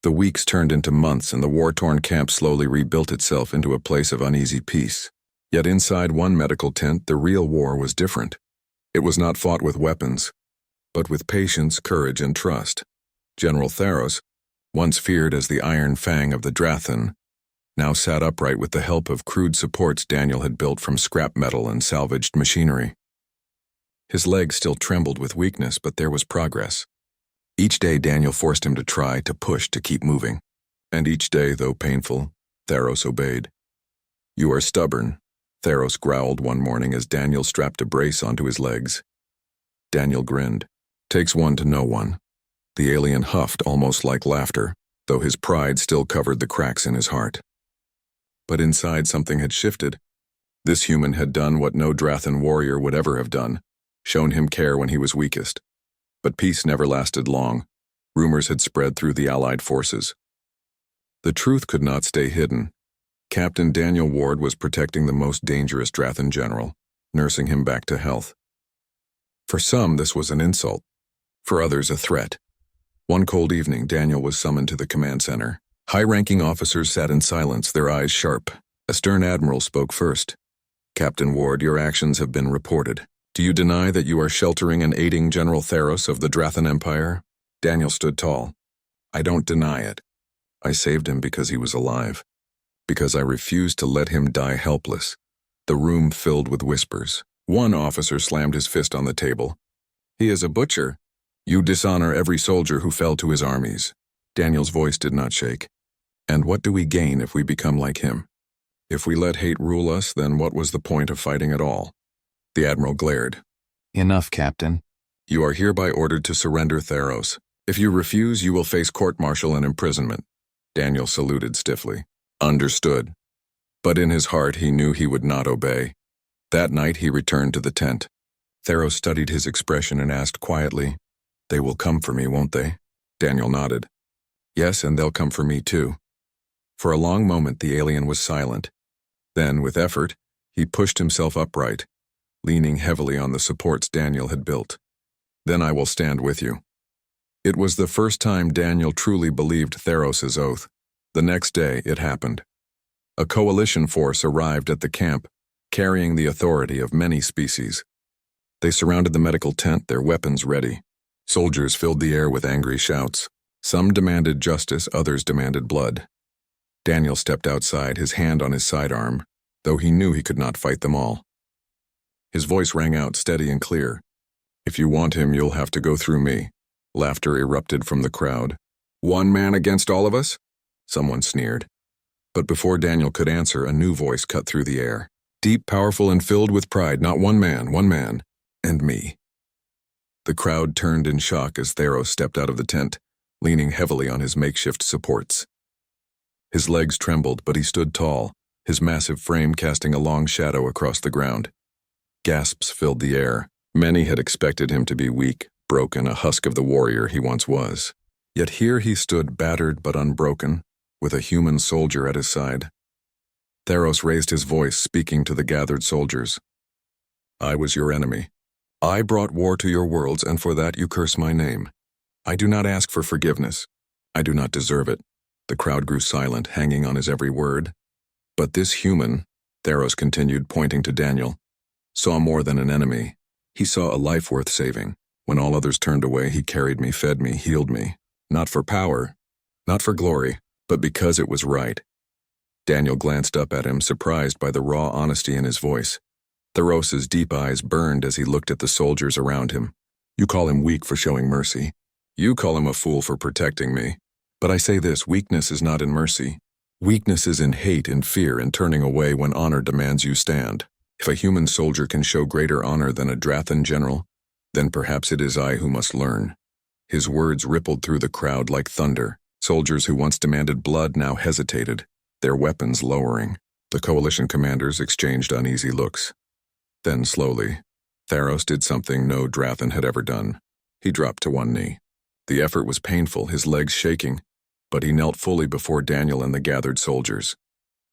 The weeks turned into months, and the war-torn camp slowly rebuilt itself into a place of uneasy peace. Yet inside one medical tent, the real war was different. It was not fought with weapons, but with patience, courage, and trust. General Theros, once feared as the Iron Fang of the Drathan, now sat upright with the help of crude supports Daniel had built from scrap metal and salvaged machinery. His legs still trembled with weakness, but there was progress. Each day Daniel forced him to try, to push, to keep moving. And each day, though painful, Theros obeyed. "You are stubborn," Theros growled one morning as Daniel strapped a brace onto his legs. Daniel grinned. "Takes one to know one." The alien huffed almost like laughter, though his pride still covered the cracks in his heart. But inside something had shifted. This human had done what no Drathan warrior would ever have done, shown him care when he was weakest. But peace never lasted long. Rumors had spread through the Allied forces. The truth could not stay hidden. Captain Daniel Ward was protecting the most dangerous Drathan general, nursing him back to health. For some, this was an insult. For others, a threat. One cold evening, Daniel was summoned to the command center. High-ranking officers sat in silence, their eyes sharp. A stern admiral spoke first. "Captain Ward, your actions have been reported. Do you deny that you are sheltering and aiding General Theros of the Drathan Empire?" Daniel stood tall. "I don't deny it. I saved him because he was alive. Because I refused to let him die helpless." The room filled with whispers. One officer slammed his fist on the table. "He is a butcher. You dishonor every soldier who fell to his armies." Daniel's voice did not shake. "And what do we gain if we become like him? If we let hate rule us, then what was the point of fighting at all?" The admiral glared. "Enough, Captain." "You are hereby ordered to surrender Theros. If you refuse, you will face court-martial and imprisonment." Daniel saluted stiffly. "Understood." But in his heart he knew he would not obey. That night he returned to the tent. Theros studied his expression and asked quietly, "They will come for me, won't they?" Daniel nodded. "Yes, and they'll come for me too." For a long moment the alien was silent. Then, with effort, he pushed himself upright, leaning heavily on the supports Daniel had built. "Then I will stand with you." It was the first time Daniel truly believed Theros' oath. The next day, it happened. A coalition force arrived at the camp, carrying the authority of many species. They surrounded the medical tent, their weapons ready. Soldiers filled the air with angry shouts. Some demanded justice, others demanded blood. Daniel stepped outside, his hand on his sidearm, though he knew he could not fight them all. His voice rang out steady and clear. "If you want him, you'll have to go through me." Laughter erupted from the crowd. "One man against all of us?" Someone sneered. But before Daniel could answer, a new voice cut through the air. Deep, powerful, and filled with pride. "Not one man, and me." The crowd turned in shock as Theros stepped out of the tent, leaning heavily on his makeshift supports. His legs trembled, but he stood tall, his massive frame casting a long shadow across the ground. Gasps filled the air. Many had expected him to be weak, broken, a husk of the warrior he once was. Yet here he stood, battered but unbroken, with a human soldier at his side. Theros raised his voice, speaking to the gathered soldiers. "I was your enemy. I brought war to your worlds, and for that you curse my name. I do not ask for forgiveness. I do not deserve it." The crowd grew silent, hanging on his every word. "But this human," Theros continued, pointing to Daniel, "saw more than an enemy. He saw a life worth saving. When all others turned away, he carried me, fed me, healed me. Not for power, not for glory, but because it was right." Daniel glanced up at him, surprised by the raw honesty in his voice. Theros' deep eyes burned as he looked at the soldiers around him. "You call him weak for showing mercy. You call him a fool for protecting me. But I say this, weakness is not in mercy. Weakness is in hate and fear and turning away when honor demands you stand. If a human soldier can show greater honor than a Drathan general, then perhaps it is I who must learn." His words rippled through the crowd like thunder. Soldiers who once demanded blood now hesitated, their weapons lowering. The coalition commanders exchanged uneasy looks. Then slowly, Theros did something no Drathan had ever done. He dropped to one knee. The effort was painful, his legs shaking, but he knelt fully before Daniel and the gathered soldiers.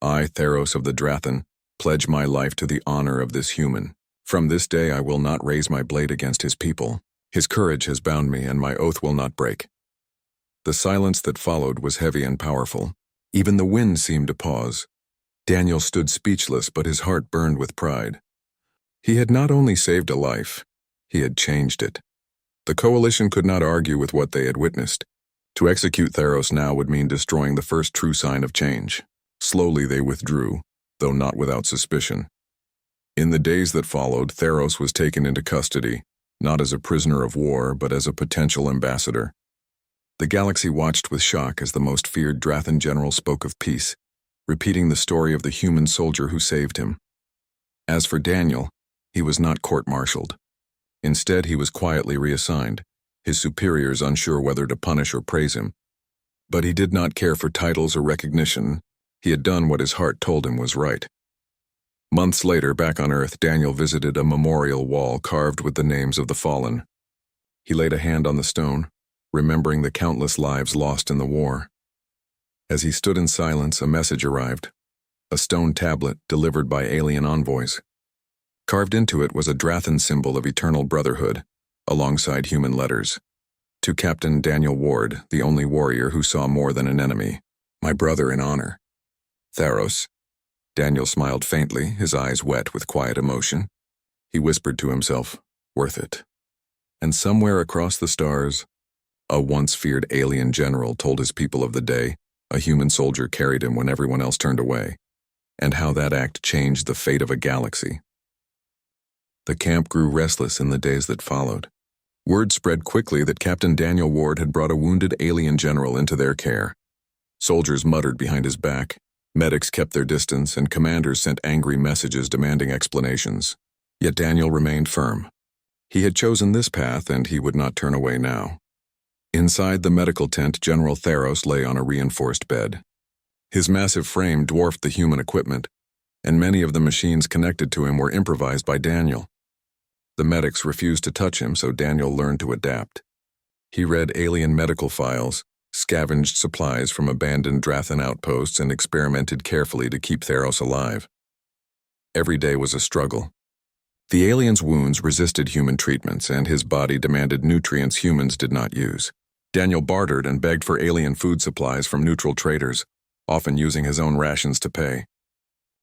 "I, Theros of the Drathan, pledge my life to the honor of this human. From this day I will not raise my blade against his people. His courage has bound me, and my oath will not break." The silence that followed was heavy and powerful. Even the wind seemed to pause. Daniel stood speechless, but his heart burned with pride. He had not only saved a life, he had changed it. The coalition could not argue with what they had witnessed. To execute Theros now would mean destroying the first true sign of change. Slowly they withdrew, though not without suspicion. In the days that followed, Theros was taken into custody, not as a prisoner of war, but as a potential ambassador. The galaxy watched with shock as the most feared Drathan general spoke of peace, repeating the story of the human soldier who saved him. As for Daniel, he was not court-martialed. Instead, he was quietly reassigned, his superiors unsure whether to punish or praise him. But he did not care for titles or recognition. He had done what his heart told him was right. Months later, back on Earth, Daniel visited a memorial wall carved with the names of the fallen. He laid a hand on the stone, remembering the countless lives lost in the war. As he stood in silence, a message arrived, a stone tablet delivered by alien envoys. Carved into it was a Drathan symbol of eternal brotherhood, alongside human letters. To Captain Daniel Ward, the only warrior who saw more than an enemy, my brother in honor. Theros. Daniel smiled faintly, his eyes wet with quiet emotion. He whispered to himself, worth it. And somewhere across the stars, a once feared alien general told his people of the day a human soldier carried him when everyone else turned away, and how that act changed the fate of a galaxy. The camp grew restless in the days that followed. Word spread quickly that Captain Daniel Ward had brought a wounded alien general into their care. Soldiers muttered behind his back, medics kept their distance, and commanders sent angry messages demanding explanations. Yet Daniel remained firm. He had chosen this path, and he would not turn away now. Inside the medical tent, General Theros lay on a reinforced bed. His massive frame dwarfed the human equipment, and many of the machines connected to him were improvised by Daniel. The medics refused to touch him, so Daniel learned to adapt. He read alien medical files, scavenged supplies from abandoned Drathan outposts, and experimented carefully to keep Theros alive. Every day was a struggle. The alien's wounds resisted human treatments, and his body demanded nutrients humans did not use. Daniel bartered and begged for alien food supplies from neutral traders, often using his own rations to pay.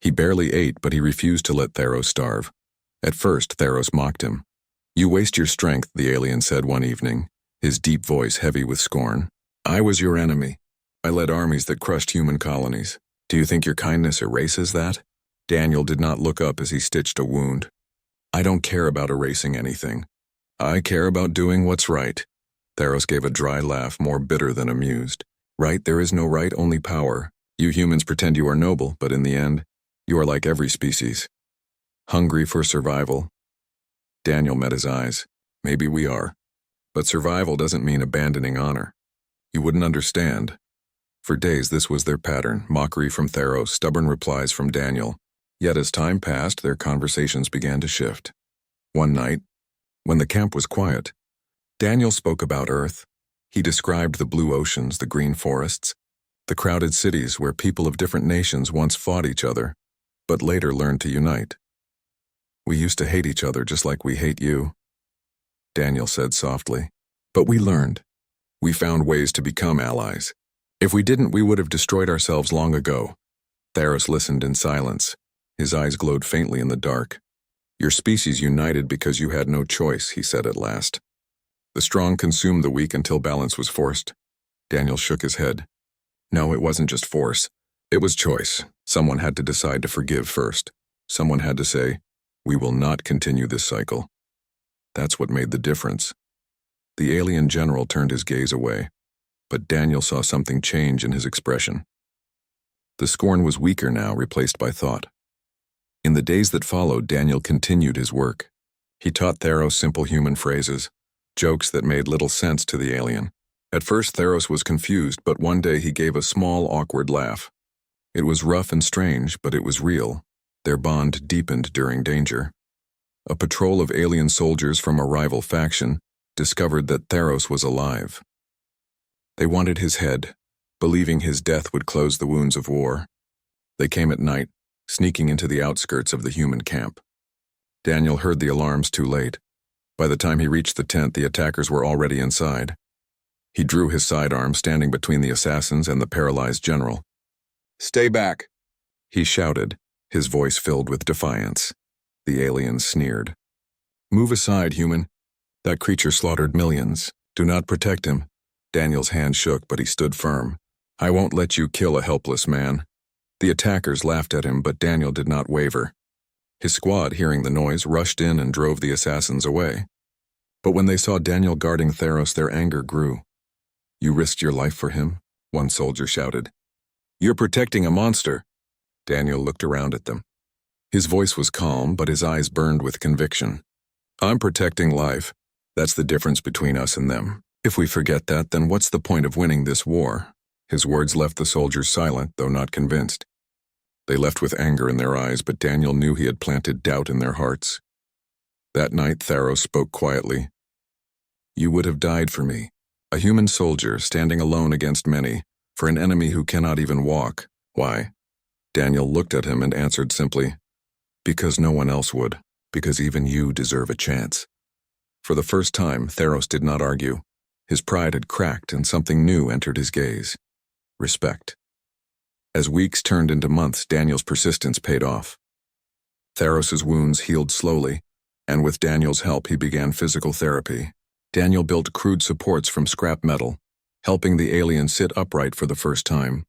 He barely ate, but he refused to let Theros starve. At first, Theros mocked him. You waste your strength, the alien said one evening, his deep voice heavy with scorn. I was your enemy. I led armies that crushed human colonies. Do you think your kindness erases that? Daniel did not look up as he stitched a wound. I don't care about erasing anything. I care about doing what's right. Theros gave a dry laugh, more bitter than amused. Right, there is no right, only power. You humans pretend you are noble, but in the end, you are like every species. Hungry for survival. Daniel met his eyes. Maybe we are. But survival doesn't mean abandoning honor. You wouldn't understand. For days this was their pattern, mockery from Theros, stubborn replies from Daniel. Yet as time passed, their conversations began to shift. One night, when the camp was quiet, Daniel spoke about Earth. He described the blue oceans, the green forests, the crowded cities where people of different nations once fought each other, but later learned to unite. We used to hate each other just like we hate you, Daniel said softly. But we learned. We found ways to become allies. If we didn't, we would have destroyed ourselves long ago. Theros listened in silence. His eyes glowed faintly in the dark. Your species united because you had no choice, he said at last. The strong consumed the weak until balance was forced. Daniel shook his head. No, it wasn't just force. It was choice. Someone had to decide to forgive first. Someone had to say, we will not continue this cycle. That's what made the difference. The alien general turned his gaze away, but Daniel saw something change in his expression. The scorn was weaker now, replaced by thought. In the days that followed, Daniel continued his work. He taught Theros simple human phrases, jokes that made little sense to the alien. At first, Theros was confused, but one day he gave a small, awkward laugh. It was rough and strange, but it was real. Their bond deepened during danger. A patrol of alien soldiers from a rival faction discovered that Theros was alive. They wanted his head, believing his death would close the wounds of war. They came at night, sneaking into the outskirts of the human camp. Daniel heard the alarms too late. By the time he reached the tent, the attackers were already inside. He drew his sidearm, standing between the assassins and the paralyzed general. "Stay back," he shouted, his voice filled with defiance. The alien sneered. "Move aside, human. That creature slaughtered millions. Do not protect him." Daniel's hand shook, but he stood firm. "I won't let you kill a helpless man." The attackers laughed at him, but Daniel did not waver. His squad, hearing the noise, rushed in and drove the assassins away. But when they saw Daniel guarding Theros, their anger grew. "You risked your life for him?" one soldier shouted. "You're protecting a monster." Daniel looked around at them. His voice was calm, but his eyes burned with conviction. "I'm protecting life. That's the difference between us and them. If we forget that, then what's the point of winning this war?" His words left the soldiers silent, though not convinced. They left with anger in their eyes, but Daniel knew he had planted doubt in their hearts. That night, Theros spoke quietly. "You would have died for me, a human soldier standing alone against many, for an enemy who cannot even walk. Why?" Daniel looked at him and answered simply, "Because no one else would, because even you deserve a chance." For the first time, Theros did not argue. His pride had cracked and something new entered his gaze. Respect. As weeks turned into months, Daniel's persistence paid off. Theros' wounds healed slowly, and with Daniel's help he began physical therapy. Daniel built crude supports from scrap metal, helping the alien sit upright for the first time.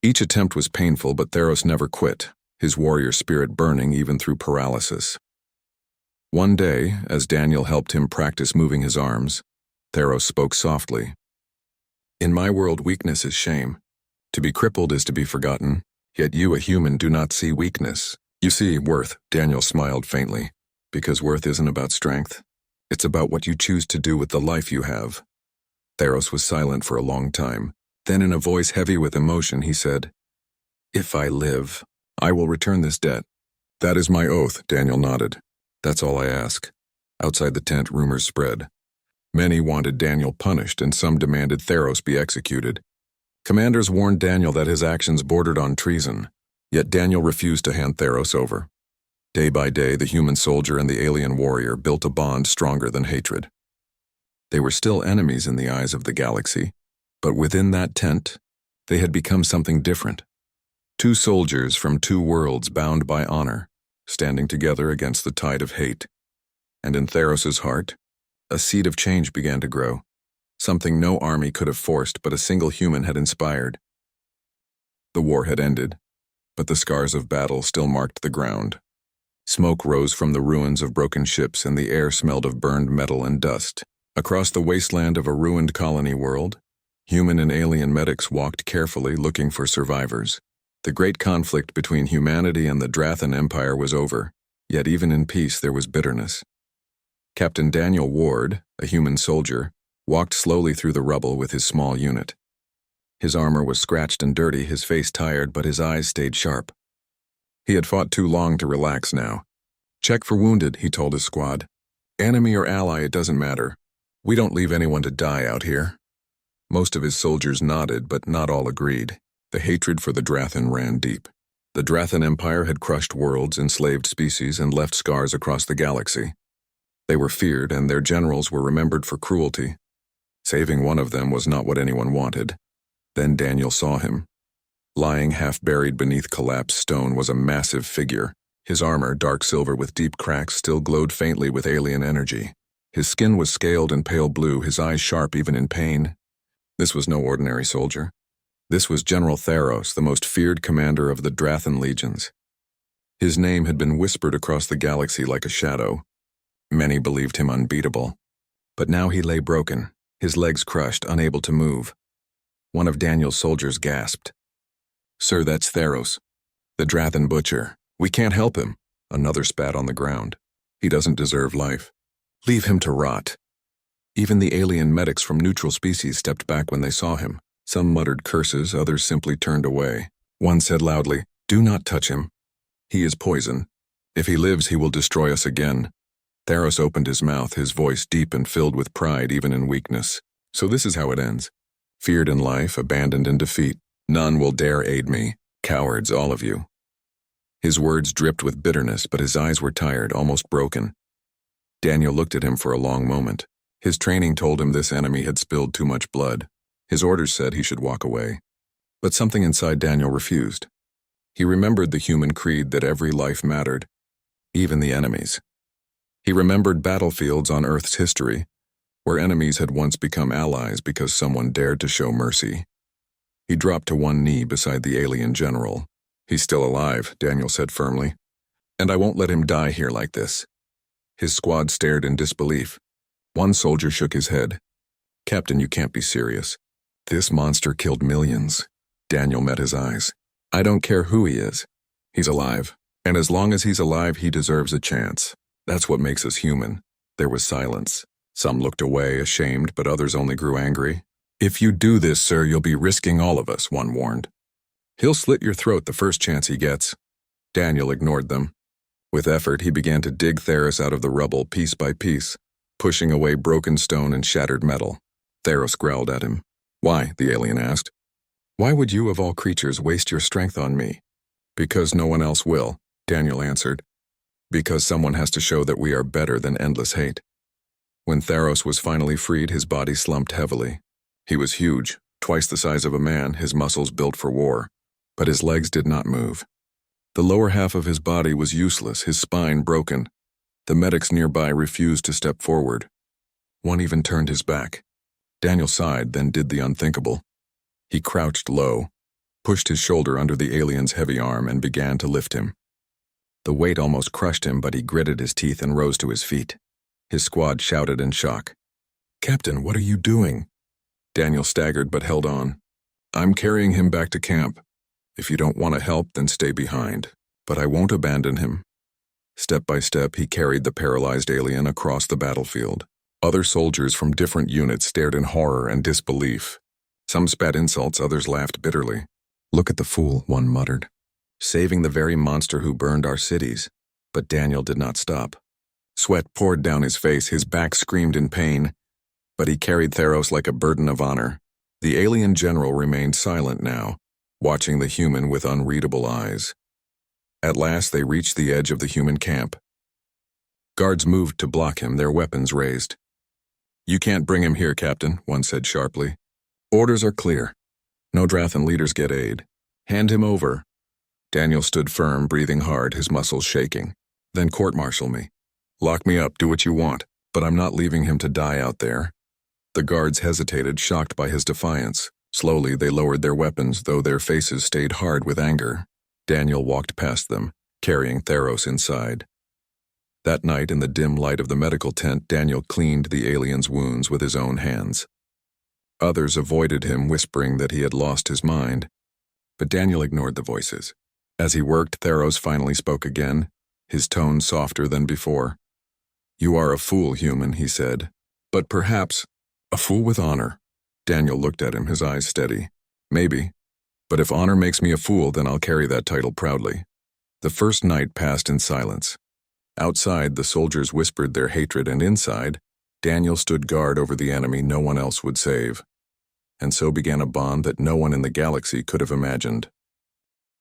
Each attempt was painful, but Theros never quit, his warrior spirit burning even through paralysis. One day, as Daniel helped him practice moving his arms, Theros spoke softly. "In my world, weakness is shame. To be crippled is to be forgotten, yet you, a human, do not see weakness. You see worth." Daniel smiled faintly. "Because worth isn't about strength. It's about what you choose to do with the life you have." Theros was silent for a long time. Then in a voice heavy with emotion, he said, "If I live, I will return this debt." "That is my oath," Daniel nodded. "That's all I ask." Outside the tent, rumors spread. Many wanted Daniel punished, and some demanded Theros be executed. Commanders warned Daniel that his actions bordered on treason, yet Daniel refused to hand Theros over. Day by day, the human soldier and the alien warrior built a bond stronger than hatred. They were still enemies in the eyes of the galaxy, but within that tent, they had become something different. Two soldiers from two worlds bound by honor, standing together against the tide of hate. And in Theros' heart, a seed of change began to grow. Something no army could have forced, but a single human had inspired. The war had ended, but the scars of battle still marked the ground. Smoke rose from the ruins of broken ships, and the air smelled of burned metal and dust. Across the wasteland of a ruined colony world, human and alien medics walked carefully, looking for survivors. The great conflict between humanity and the Drathan Empire was over, yet even in peace there was bitterness. Captain Daniel Ward, a human soldier, walked slowly through the rubble with his small unit. His armor was scratched and dirty, his face tired, but his eyes stayed sharp. He had fought too long to relax now. "Check for wounded," he told his squad. "Enemy or ally, it doesn't matter. We don't leave anyone to die out here." Most of his soldiers nodded, but not all agreed. The hatred for the Drathan ran deep. The Drathan Empire had crushed worlds, enslaved species, and left scars across the galaxy. They were feared, and their generals were remembered for cruelty. Saving one of them was not what anyone wanted. Then Daniel saw him. Lying half-buried beneath collapsed stone was a massive figure. His armor, dark silver with deep cracks, still glowed faintly with alien energy. His skin was scaled and pale blue, his eyes sharp even in pain. This was no ordinary soldier. This was General Theros, the most feared commander of the Drathan legions. His name had been whispered across the galaxy like a shadow. Many believed him unbeatable. But now he lay broken, his legs crushed, unable to move. One of Daniel's soldiers gasped. "Sir, that's Theros, the Drathan butcher. We can't help him." Another spat on the ground. "He doesn't deserve life. Leave him to rot." Even the alien medics from neutral species stepped back when they saw him. Some muttered curses, others simply turned away. One said loudly, "Do not touch him. He is poison. If he lives, he will destroy us again." Theros opened his mouth, his voice deep and filled with pride even in weakness. "So this is how it ends. Feared in life, abandoned in defeat. None will dare aid me. Cowards, all of you." His words dripped with bitterness, but his eyes were tired, almost broken. Daniel looked at him for a long moment. His training told him this enemy had spilled too much blood. His orders said he should walk away. But something inside Daniel refused. He remembered the human creed that every life mattered, even the enemies. He remembered battlefields on Earth's history, where enemies had once become allies because someone dared to show mercy. He dropped to one knee beside the alien general. "He's still alive," Daniel said firmly. "And I won't let him die here like this." His squad stared in disbelief. One soldier shook his head. "Captain, you can't be serious. This monster killed millions." Daniel met his eyes. "I don't care who he is. He's alive. And as long as he's alive, he deserves a chance. That's what makes us human." There was silence. Some looked away, ashamed, but others only grew angry. "If you do this, sir, you'll be risking all of us," one warned. "He'll slit your throat the first chance he gets." Daniel ignored them. With effort, he began to dig Theros out of the rubble piece by piece, pushing away broken stone and shattered metal. Theros growled at him. "Why?" the alien asked. "Why would you, of all creatures, waste your strength on me?" "Because no one else will," Daniel answered. "Because someone has to show that we are better than endless hate." When Theros was finally freed, his body slumped heavily. He was huge, twice the size of a man, his muscles built for war, but his legs did not move. The lower half of his body was useless, his spine broken. The medics nearby refused to step forward. One even turned his back. Daniel sighed, then did the unthinkable. He crouched low, pushed his shoulder under the alien's heavy arm, and began to lift him. The weight almost crushed him, but he gritted his teeth and rose to his feet. His squad shouted in shock. "Captain, what are you doing?" Daniel staggered but held on. "I'm carrying him back to camp. If you don't want to help, then stay behind. But I won't abandon him." Step by step, he carried the paralyzed alien across the battlefield. Other soldiers from different units stared in horror and disbelief. Some spat insults, others laughed bitterly. "Look at the fool," one muttered. "Saving the very monster who burned our cities." But Daniel did not stop. Sweat poured down his face, his back screamed in pain. But he carried Theros like a burden of honor. The alien general remained silent now, watching the human with unreadable eyes. At last they reached the edge of the human camp. Guards moved to block him, their weapons raised. "You can't bring him here, Captain," one said sharply. "Orders are clear. No Drathan leaders get aid. Hand him over." Daniel stood firm, breathing hard, his muscles shaking. "Then court-martial me. Lock me up, do what you want, but I'm not leaving him to die out there." The guards hesitated, shocked by his defiance. Slowly they lowered their weapons, though their faces stayed hard with anger. Daniel walked past them, carrying Theros inside. That night, in the dim light of the medical tent, Daniel cleaned the alien's wounds with his own hands. Others avoided him, whispering that he had lost his mind. But Daniel ignored the voices. As he worked, Theros finally spoke again, his tone softer than before. "You are a fool, human," he said. "But perhaps a fool with honor." Daniel looked at him, his eyes steady. "Maybe. But if honor makes me a fool, then I'll carry that title proudly." The first night passed in silence. Outside, the soldiers whispered their hatred, and inside, Daniel stood guard over the enemy no one else would save. And so began a bond that no one in the galaxy could have imagined.